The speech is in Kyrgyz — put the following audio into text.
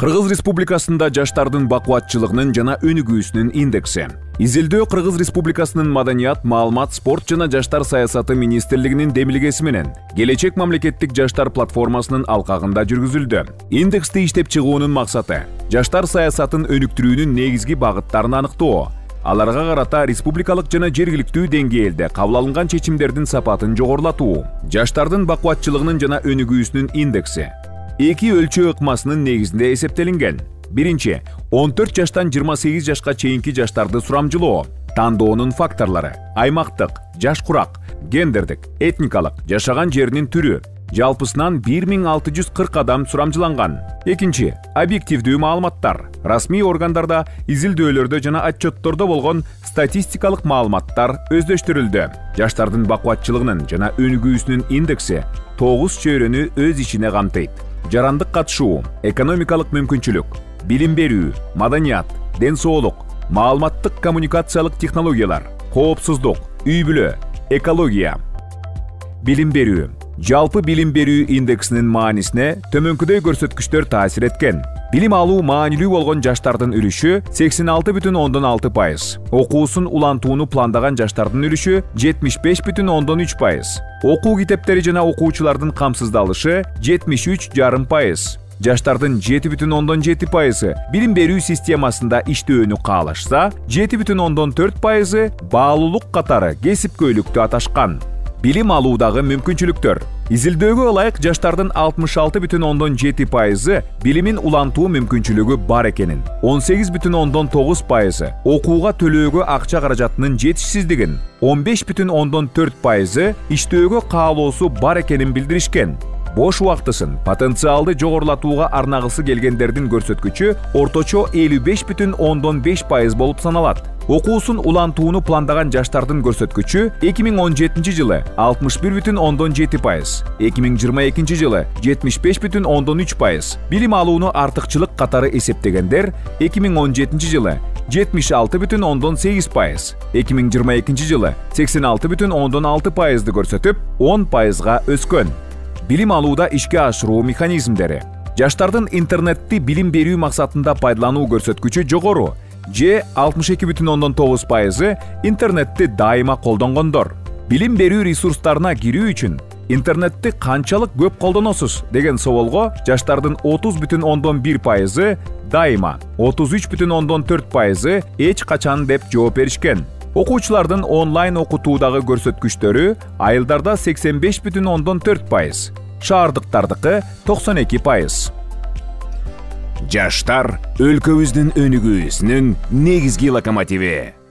Кыргыз Республикасында жаштардын бакубатчылыгынын жана өнүгүүсүнүн индекси. Изилдөө Кыргыз Республикасынын Маданият, Маалымат, Спорт жана Жаштар саясаты министрлигинин демилгеси менен Келечек мамлекеттик жаштар платформасынын алкагында жүргүзүлдү. Индексти иштеп чыгуунун максаты жаштар саясатын өнүктүрүүнүн негизги багыттарын аныктоо, аларга карата республикалык жана жергиликтүү деңгээлде кабыл алынган чечимдердин сапатын жогорулатуу. Жаштардын бакубатчылыгынын жана өнүгүүсүнүн индекси эки өлчөө ыкмасынын негизинде эсептелинген. Биринчи, 14 жаштан 28 жашка чейинки жаштарды сурамжылоо, тандоонун факторлору, аймактык, жаш курак, гендердик, этникалык, жашаган жеринин түрү, жалпысынан 1640 адам сурамжыланган. Экинчи, объективдүү маалыматтар, расмий органдарда, изилдөөлөрдө жана отчеттордо болгон статистикалык маалыматтар өздөштүрүлдү. Жаштардын бакубатчылыгынын жана өнүгүүсүнүн индекси 9 чөйрөнү өз ичине камтыйт. Жарандык катышуу, экономикалык мүмкүнчүлүк, билим берүү, маданият, ден соолук, маалыматтык коммуникациялык технологиялар, коопсуздук, үй-бүлө, экология. Билим берүү. Жалпы билим берүү индексинин маанисине төмөнкүдөй көрсөткүчтөр таасир эткен. Билим алуу маанилүү болгон жаштардын үлүшү 86,6%. Окуусун улантууну пландаган жаштардын үлүшү 75,3%. Окуу китептери жана окуучулардын камсыздалышы 73,5%. Жаштардын 7,7% билим берүү системасында иштөөнү каалашса, 7,4% баалуулук катары кесипкөйлүктү аташкан. Билим алуудагы мүмкүнчүлүктөр. Изилдөөгө ылайык жаштардын 66,7% билимин улантуу мүмкүнчүлүгү бар экенин, 18,9% окууга төлөөгө акча каражатынын жетишсиздигин, 15,4% иштөөгө каалоосу бар экенин билдиришкен. Бош убактысын потенциалды жогорулатууга арнагысы келгендердин көрсөткүчү орточо 55,5% болуп саналат. Окуусун улантууну пландаган жаштардын көрсөткүчү 2017 жылы 61,7%, 2022 жылы 75,3%. Билим алууну артыкчылык катары эсептегендер 2017 жылы 76,8%, 2022 жылы 86,6%ды көрсөтүп, 10%га өскөн. Билим алууда ишке ашыруу механизмдери. Жаштардын интернетти билим берүү максатында пайдалануу көрсөткүчү жогору, 62,9% интернетти дайыма колдонгондор. Билим берүү ресурстарына кирүү үчүн интернетти канчалык көп колдоносуз деген соолго жаштардын 30,1% дайыма, 33,4% эч качан деп жооп беришкен. Окуучулардын онлайн окутуудагы көрсөткүчтөрү айылдарда 85,4%, шаардыктардыкы 92%. Жаштар өлкөбүздүн өнүгүүсүнүн негизги локомотиви.